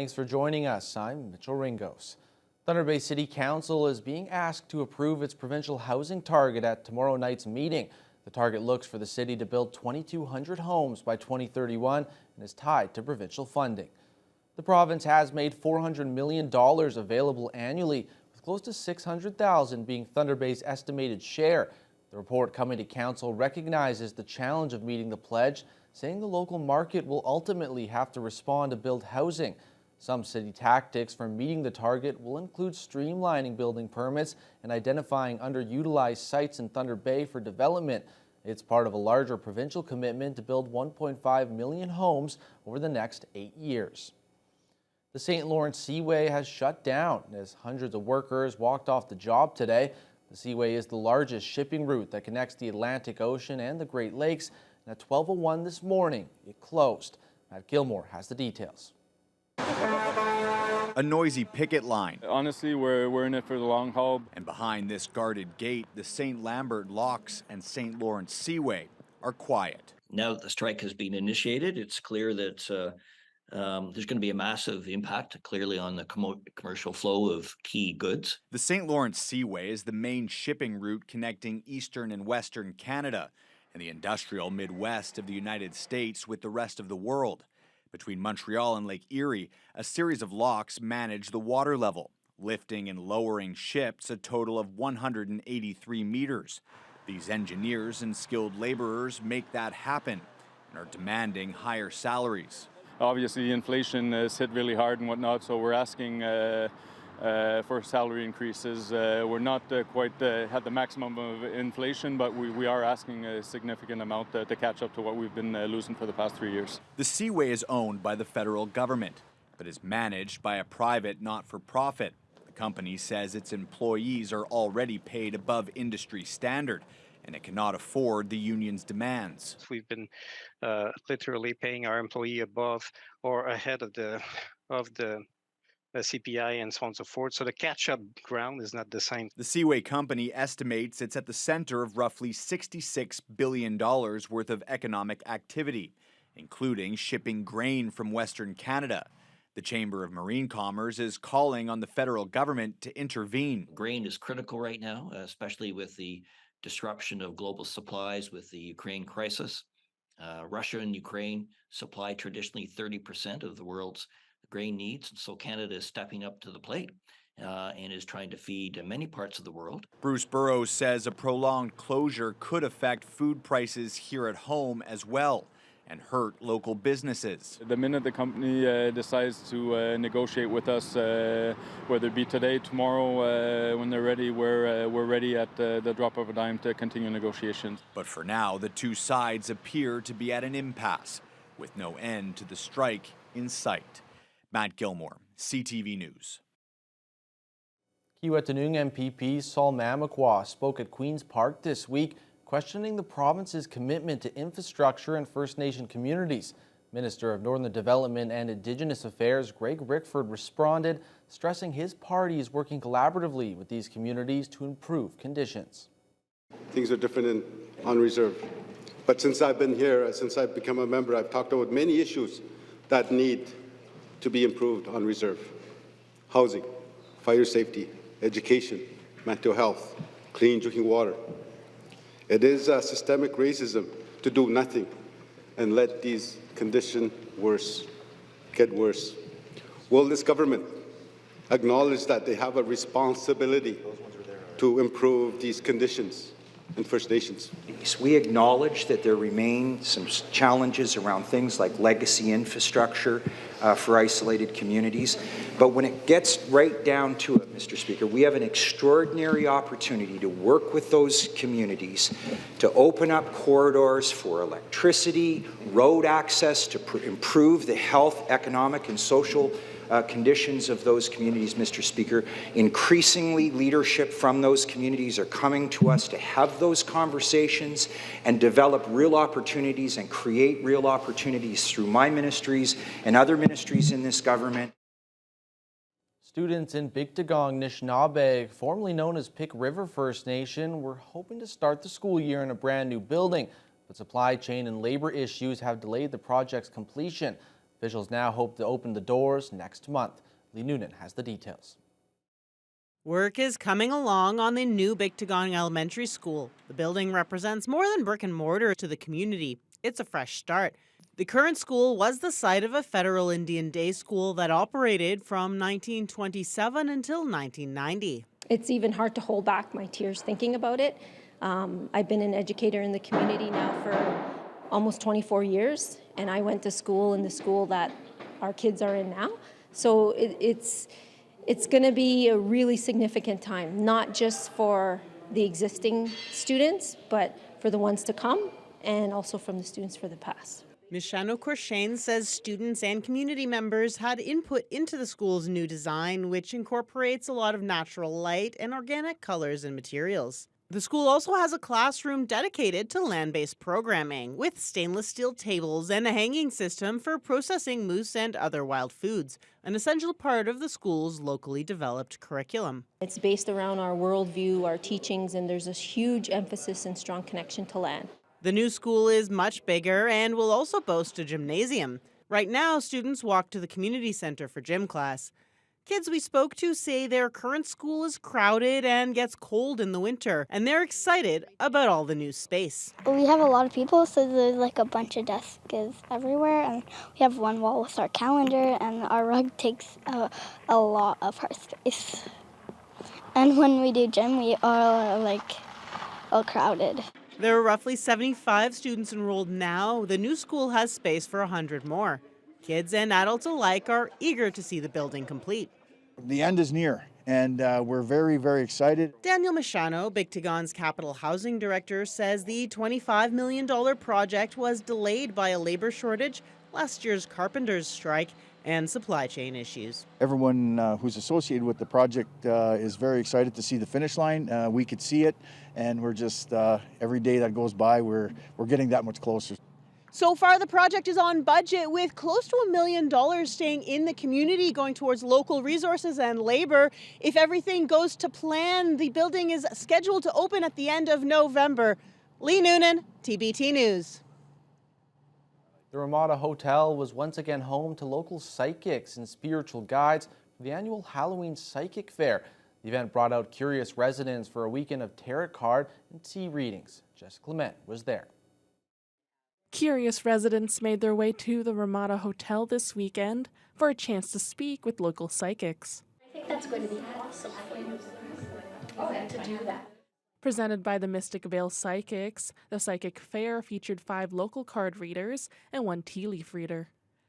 Thanks for joining us. I'm Mitchell Ringos. Thunder Bay City Council is being asked to approve its provincial housing target at tomorrow night's meeting. The target looks for the city to build 2,200 homes by 2031 and is tied to provincial funding. The province has made $400 million available annually, with close to $600,000 being Thunder Bay's estimated share. The report coming to council recognizes the challenge of meeting the pledge, saying the local market will ultimately have to respond to build housing. Some city tactics for meeting the target will include streamlining building permits and identifying underutilized sites in Thunder Bay for development. It's part of a larger provincial commitment to build 1.5 million homes over the next 8 years. The St. Lawrence Seaway has shut down as hundreds of workers walked off the job today. The Seaway is the largest shipping route that connects the Atlantic Ocean and the Great Lakes. And at 12:01 this morning, it closed. Matt Gilmore has the details. A noisy picket line. Honestly, we're in it for the long haul. And behind this guarded gate, the St. Lambert Locks and St. Lawrence Seaway are quiet. Now that the strike has been initiated, it's clear that there's going to be a massive impact, clearly, on the commercial flow of key goods. The St. Lawrence Seaway is the main shipping route connecting eastern and western Canada and the industrial Midwest of the United States with the rest of the world. Between Montreal and Lake Erie, a series of locks manage the water level, lifting and lowering ships a total of 183 meters. These engineers and skilled laborers make that happen and are demanding higher salaries. Obviously, inflation has hit really hard and whatnot, so we're asking for salary increases. We're not quite at the maximum of inflation, but we are asking a significant amount to catch up to what we've been losing for the past 3 years. The Seaway is owned by the federal government, but is managed by a private not-for-profit. The company says its employees are already paid above industry standard, and it cannot afford the union's demands. We've been literally paying our employee above or ahead of the CPI and so on and so forth. So the catch-up ground is not the same. The Seaway company estimates it's at the center of roughly $66 billion worth of economic activity, including shipping grain from Western Canada. The Chamber of Marine Commerce is calling on the federal government to intervene. Grain is critical right now, especially with the disruption of global supplies with the Ukraine crisis. Russia and Ukraine supply traditionally 30% of the world's grain needs, so Canada is stepping up to the plate and is trying to feed many parts of the world. Bruce Burrows says a prolonged closure could affect food prices here at home as well and hurt local businesses. The minute the company decides to negotiate with us, whether it be today, tomorrow, when they're ready, we're ready at the drop of a dime to continue negotiations. But for now, the two sides appear to be at an impasse, with no end to the strike in sight. Matt Gilmore, CTV News. Kiiwetinoong MPP Saul Mamakwa spoke at Queen's Park this week, questioning the province's commitment to infrastructure and First Nation communities. Minister of Northern Development and Indigenous Affairs Greg Rickford responded, stressing his party is working collaboratively with these communities to improve conditions. Things are different on reserve. But since I've been here, since I've become a member, I've talked about many issues that need to be improved on reserve. Housing, fire safety, education, mental health, clean drinking water. It is systemic racism to do nothing and let these conditions get worse. Will this government acknowledge that they have a responsibility to improve these conditions in First Nations? We acknowledge that there remain some challenges around things like legacy infrastructure for isolated communities. But when it gets right down to it, Mr. Speaker, we have an extraordinary opportunity to work with those communities to open up corridors for electricity, road access, to improve the health, economic, and social conditions of those communities, Mr. Speaker. Increasingly, leadership from those communities are coming to us to have those conversations and develop real opportunities and create real opportunities through my ministries and other ministries in this government. Students in Bigtagong, Anishinaabe, formerly known as Pick River First Nation, were hoping to start the school year in a brand new building, but supply chain and labor issues have delayed the project's completion. Officials now hope to open the doors next month. Lee Noonan has the details. Work is coming along on the new Bictagon Elementary School. The building represents more than brick and mortar to the community. It's a fresh start. The current school was the site of a federal Indian day school that operated from 1927 until 1990. It's even hard to hold back my tears thinking about it. I've been an educator in the community now for almost 24 years, and I went to school in the school that our kids are in now. So it's going to be a really significant time, not just for the existing students, but for the ones to come, and also from the students for the past. Ms. Shano Korshane says students and community members had input into the school's new design, which incorporates a lot of natural light and organic colors and materials. The school also has a classroom dedicated to land-based programming, with stainless steel tables and a hanging system for processing moose and other wild foods, an essential part of the school's locally developed curriculum. It's based around our worldview, our teachings, and there's a huge emphasis and strong connection to land. The new school is much bigger and will also boast a gymnasium. Right now, students walk to the community center for gym class. Kids we spoke to say their current school is crowded and gets cold in the winter, and they're excited about all the new space. We have a lot of people, so there's like a bunch of desks everywhere, and we have one wall with our calendar, and our rug takes a lot of our space. And when we do gym, we are like all crowded. There are roughly 75 students enrolled now. The new school has space for 100 more. Kids and adults alike are eager to see the building complete. The end is near, and we're very, very excited. Daniel Machano, Bictagon's capital housing director, says the $25 million project was delayed by a labor shortage, last year's carpenters' strike, and supply chain issues. Everyone who's associated with the project is very excited to see the finish line. We could see it, and we're just, every day that goes by, we're getting that much closer. So far, the project is on budget, with close to $1 million staying in the community, going towards local resources and labor. If everything goes to plan, the building is scheduled to open at the end of November. Lee Noonan, TBT News. The Ramada Hotel was once again home to local psychics and spiritual guides for the annual Halloween Psychic Fair. The event brought out curious residents for a weekend of tarot card and tea readings. Jess Clement was there. Curious residents made their way to the Ramada Hotel this weekend for a chance to speak with local psychics. I think that's going to be awesome for you to do that. Presented by the Mystic Vale Psychics, the Psychic Fair featured 5 local card readers and 1 tea leaf reader.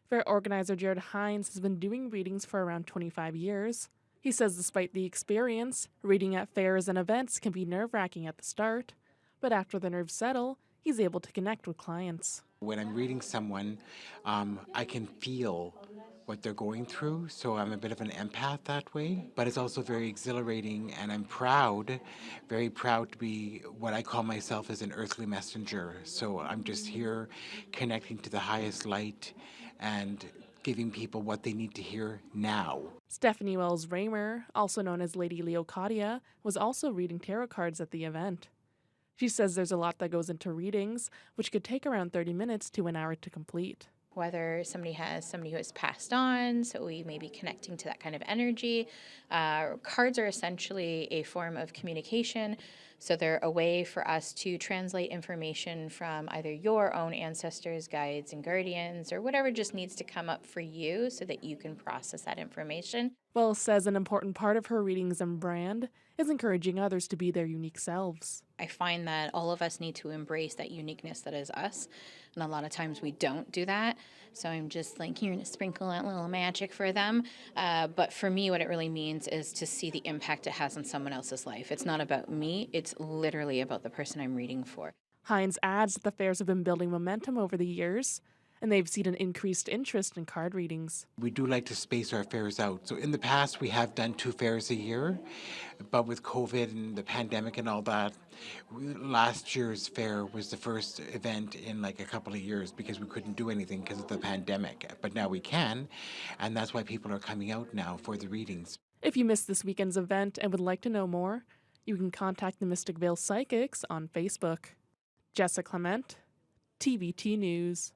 Fair organizer Jared Hines has been doing readings for around 25 years. He says despite the experience, reading at fairs and events can be nerve-wracking at the start, but after the nerves settle, he's able to connect with clients. When I'm reading someone, I can feel what they're going through, so I'm a bit of an empath that way, but it's also very exhilarating, and I'm proud, very proud to be what I call myself as an earthly messenger. So I'm just here connecting to the highest light and giving people what they need to hear now. Stephanie Wells-Raymer, also known as Lady Leocadia, was also reading tarot cards at the event. She says there's a lot that goes into readings, which could take around 30 minutes to an hour to complete. Whether somebody who has passed on, so we may be connecting to that kind of energy. Cards are essentially a form of communication, so they're a way for us to translate information from either your own ancestors, guides, and guardians, or whatever just needs to come up for you so that you can process that information. Wells says an important part of her readings and brand is encouraging others to be their unique selves. I find that all of us need to embrace that uniqueness that is us, and a lot of times we don't do that. So I'm just like here to sprinkle that little magic for them. But for me, what it really means is to see the impact it has on someone else's life. It's not about me, it's literally about the person I'm reading for. Hines adds that the fairs have been building momentum over the years, and they've seen an increased interest in card readings. We do like to space our fairs out. So in the past, we have done 2 fairs a year, but with COVID and the pandemic and all that, last year's fair was the first event in like a couple of years because we couldn't do anything because of the pandemic. But now we can, and that's why people are coming out now for the readings. If you missed this weekend's event and would like to know more, you can contact the Mystic Vale Psychics on Facebook. Jessica Clement, TBT News.